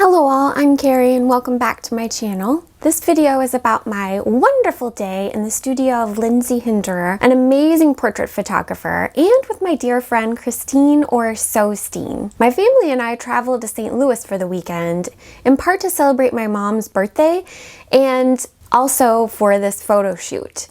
Hello all, I'm Carrie and welcome back to my channel. This video is about my wonderful day in the studio of Lindsey Hinderer, an amazing portrait photographer, and with my dear friend Christine or Sosteen. My family and I traveled to St. Louis for the weekend, in part to celebrate my mom's birthday and also for this photo shoot.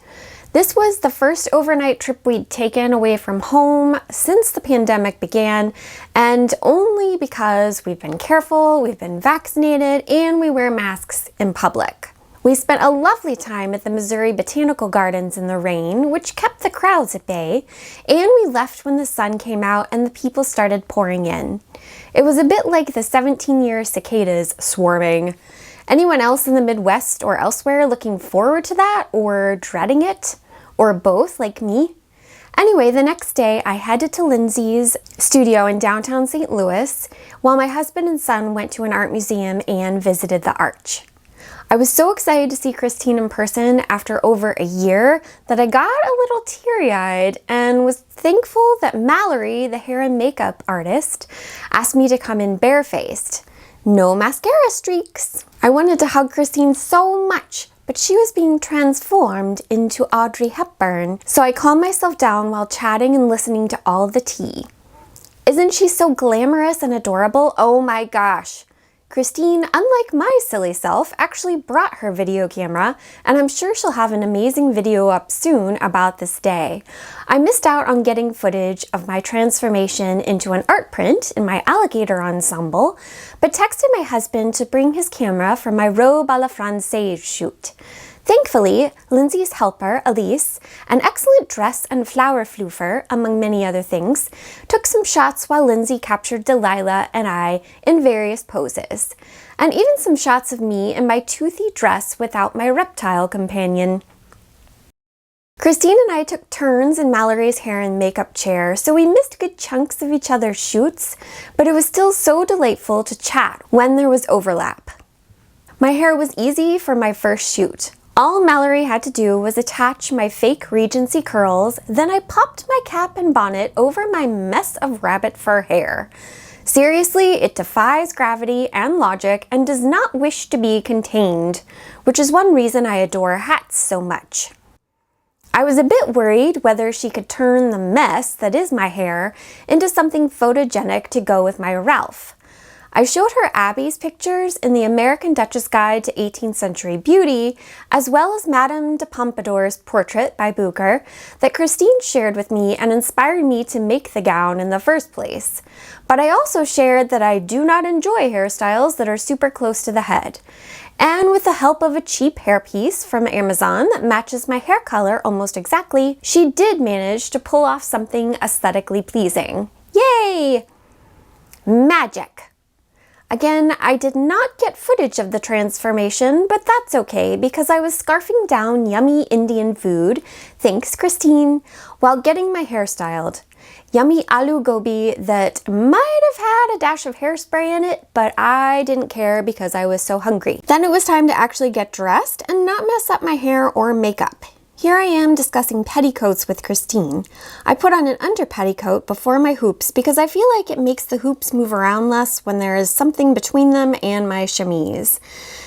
This was the first overnight trip we'd taken away from home since the pandemic began, and only because we've been careful, we've been vaccinated, and we wear masks in public. We spent a lovely time at the Missouri Botanical Gardens in the rain, which kept the crowds at bay, and we left when the sun came out and the people started pouring in. It was a bit like the 17-year cicadas swarming. Anyone else in the Midwest or elsewhere looking forward to that or dreading it? Or both, like me? Anyway, the next day I headed to Lindsey's studio in downtown St. Louis while my husband and son went to an art museum and visited the Arch. I was so excited to see Christine in person after over a year that I got a little teary-eyed and was thankful that Mallory, the hair and makeup artist, asked me to come in barefaced. No mascara streaks. I wanted to hug Christine so much, but she was being transformed into Audrey Hepburn, so I calmed myself down while chatting and listening to all the tea. Isn't she so glamorous and adorable? Oh my gosh. Christine, unlike my silly self, actually brought her video camera, and I'm sure she'll have an amazing video up soon about this day. I missed out on getting footage of my transformation into an art print in my alligator ensemble, but texted my husband to bring his camera for my Robe à la Francaise shoot. Thankfully, Lindsey's helper, Elise, an excellent dress and flower floofer, among many other things, took some shots while Lindsey captured Delilah and I in various poses, and even some shots of me in my toothy dress without my reptile companion. Christine and I took turns in Mallory's hair and makeup chair, so we missed good chunks of each other's shoots, but it was still so delightful to chat when there was overlap. My hair was easy for my first shoot. All Mallory had to do was attach my fake Regency curls, then I popped my cap and bonnet over my mess of rabbit fur hair. Seriously, it defies gravity and logic and does not wish to be contained, which is one reason I adore hats so much. I was a bit worried whether she could turn the mess that is my hair into something photogenic to go with my RALF. I showed her Abby's pictures in the American Duchess Guide to 18th Century Beauty, as well as Madame de Pompadour's portrait by Boucher that Christine shared with me and inspired me to make the gown in the first place. But I also shared that I do not enjoy hairstyles that are super close to the head. And with the help of a cheap hairpiece from Amazon that matches my hair color almost exactly, she did manage to pull off something aesthetically pleasing. Yay! Magic! Again, I did not get footage of the transformation, but that's okay because I was scarfing down yummy Indian food, thanks Christine, while getting my hair styled. Yummy aloo gobi that might have had a dash of hairspray in it, but I didn't care because I was so hungry. Then it was time to actually get dressed and not mess up my hair or makeup. Here I am discussing petticoats with Christine. I put on an under petticoat before my hoops because I feel like it makes the hoops move around less when there is something between them and my chemise.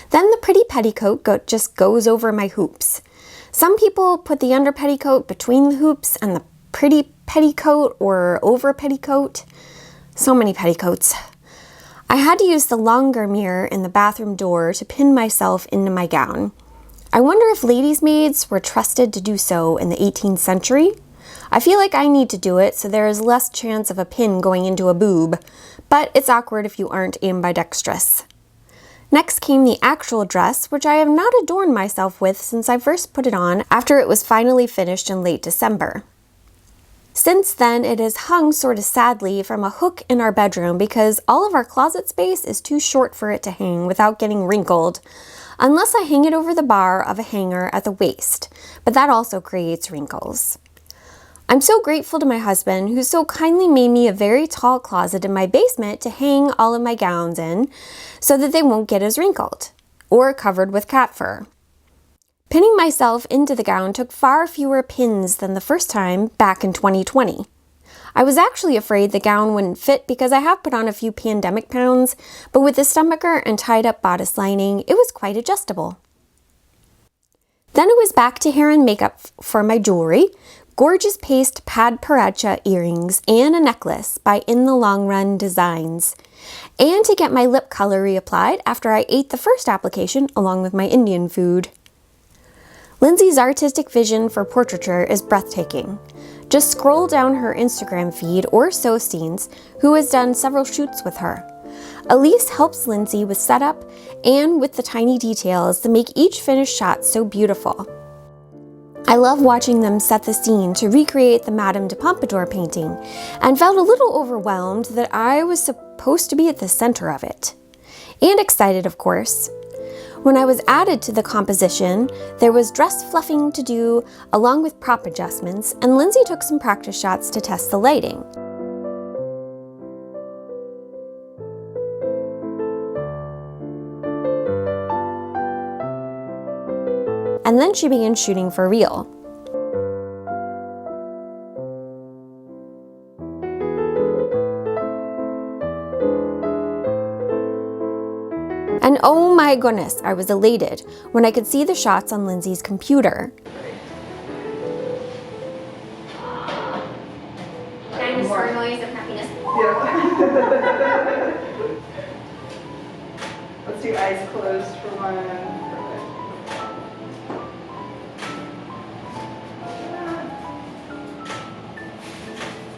Then the pretty petticoat just goes over my hoops. Some people put the under petticoat between the hoops and the pretty petticoat or over petticoat. So many petticoats. I had to use the longer mirror in the bathroom door to pin myself into my gown. I wonder if ladies' maids were trusted to do so in the 18th century. I feel like I need to do it so there is less chance of a pin going into a boob, but it's awkward if you aren't ambidextrous. Next came the actual dress, which I have not adorned myself with since I first put it on after it was finally finished in late December. Since then, it has hung sort of sadly from a hook in our bedroom because all of our closet space is too short for it to hang without getting wrinkled, unless I hang it over the bar of a hanger at the waist, but that also creates wrinkles. I'm so grateful to my husband who so kindly made me a very tall closet in my basement to hang all of my gowns in so that they won't get as wrinkled or covered with cat fur. Pinning myself into the gown took far fewer pins than the first time back in 2020. I was actually afraid the gown wouldn't fit because I have put on a few pandemic pounds, but with the stomacher and tied up bodice lining, it was quite adjustable. Then it was back to hair and makeup for my jewelry, gorgeous paste pad paracha earrings and a necklace by In the Long Run Designs, and to get my lip color reapplied after I ate the first application along with my Indian food. Lindsey's artistic vision for portraiture is breathtaking. Just scroll down her Instagram feed or Scenes, who has done several shoots with her. Elise helps Lindsey with setup and with the tiny details to make each finished shot so beautiful. I love watching them set the scene to recreate the Madame de Pompadour painting, and felt a little overwhelmed that I was supposed to be at the center of it. And excited, of course. When I was added to the composition, there was dress fluffing to do along with prop adjustments, and Lindsey took some practice shots to test the lighting. And then she began shooting for real. And oh my goodness, I was elated when I could see the shots on Lindsey's computer. Dinosaur noise of happiness. Yeah. Let's do eyes closed for one.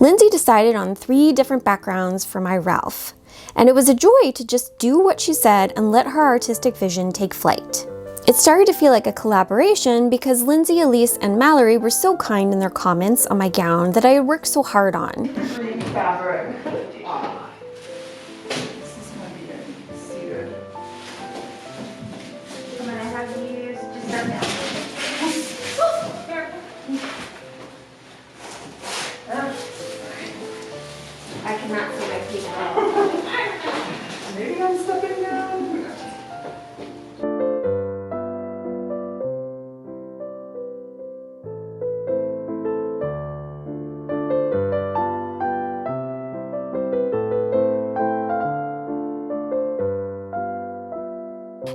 Lindsey decided on 3 different backgrounds for my RALF, and it was a joy to just do what she said and let her artistic vision take flight. It started to feel like a collaboration because Lindsey, Elise, and Mallory were so kind in their comments on my gown that I had worked so hard on. Green fabric. This is going to be seated. I'm gonna have you just start down. I cannot see my feet now. Maybe I'm stepping down.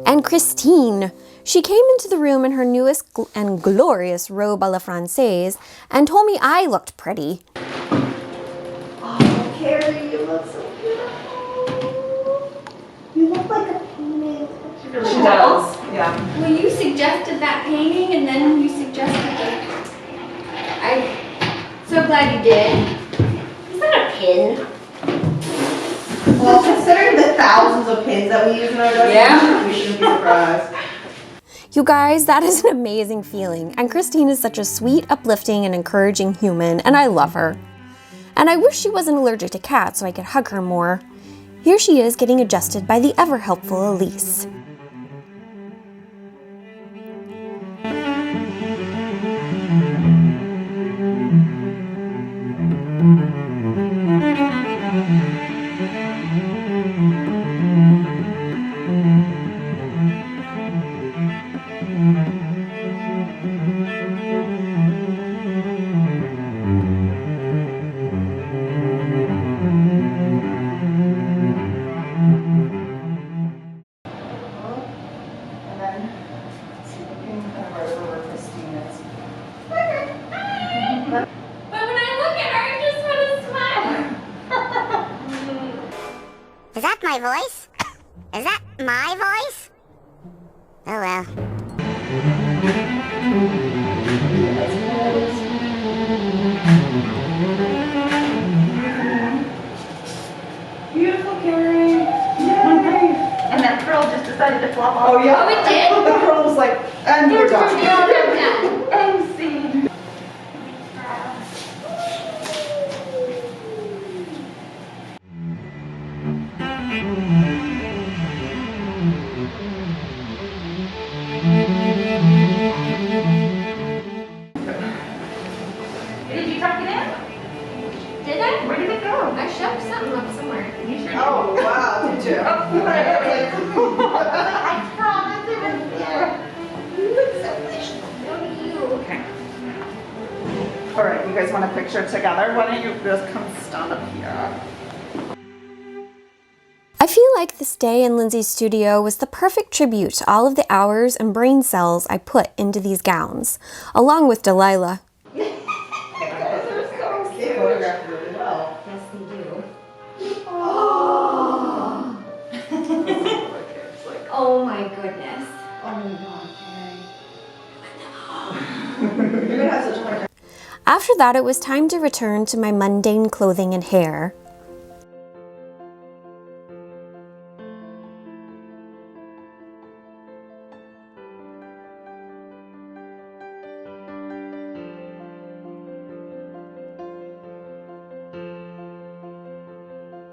And Christine, she came into the room in her newest and glorious robe à la Francaise and told me I looked pretty. Oh, Carrie, you look so beautiful. You look like a painting. She does, yeah. Well, you suggested that painting, and then you suggested the. I'm so glad you did. Is that a pin? Well, considering the thousands of pins that we use in our dress, we shouldn't be surprised. You guys, that is an amazing feeling, and Christine is such a sweet, uplifting, and encouraging human, and I love her. And I wish she wasn't allergic to cats so I could hug her more. Here she is getting adjusted by the ever-helpful Elise. Is that my voice? Is that my voice? Oh well. Beautiful, Carrie. Yay! And that curl just decided to flop off. Oh, yeah. Oh, it did? The curl was like, and we're done. And see. Did you tuck it in? Did I? Where did it go? I shoved something up somewhere. You sure did. Oh, wow, did you? I promise it was there. You look so guys want a picture together? Why don't you just come stand up here? I feel like this day in Lindsey's studio was the perfect tribute to all of the hours and brain cells I put into these gowns, along with Delilah. Yes, they do. Oh. Oh my goodness. Oh my God, You're gonna have such a hard time. After that, it was time to return to my mundane clothing and hair.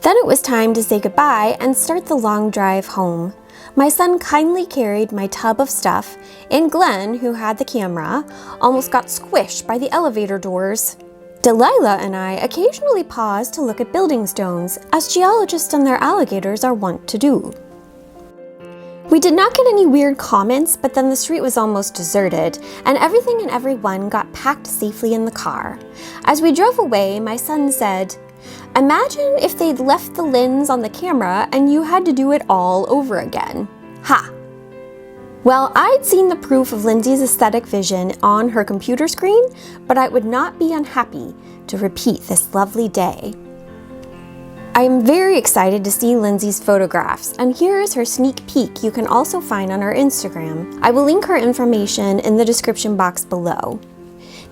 Then it was time to say goodbye and start the long drive home. My son kindly carried my tub of stuff, and Glenn, who had the camera, almost got squished by the elevator doors. Delilah and I occasionally paused to look at building stones, as geologists and their alligators are wont to do. We did not get any weird comments, but then the street was almost deserted, and everything and everyone got packed safely in the car. As we drove away, my son said, "Imagine if they'd left the lens on the camera and you had to do it all over again. Ha!" Well, I'd seen the proof of Lindsey's aesthetic vision on her computer screen, but I would not be unhappy to repeat this lovely day. I am very excited to see Lindsey's photographs, and here is her sneak peek you can also find on our Instagram. I will link her information in the description box below.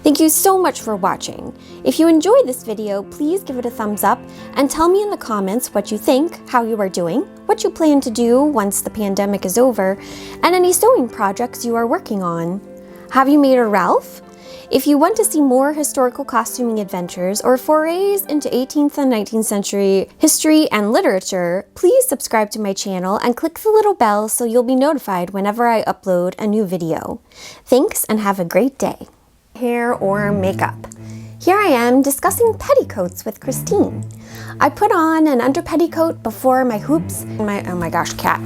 Thank you so much for watching. If you enjoyed this video, please give it a thumbs up and tell me in the comments what you think, how you are doing, what you plan to do once the pandemic is over, and any sewing projects you are working on. Have you made a RALF? If you want to see more historical costuming adventures or forays into 18th and 19th century history and literature, please subscribe to my channel and click the little bell so you'll be notified whenever I upload a new video. Thanks and have a great day. Hair or makeup. Here I am discussing petticoats with Christine. I put on an under petticoat before my hoops and oh my gosh, cat.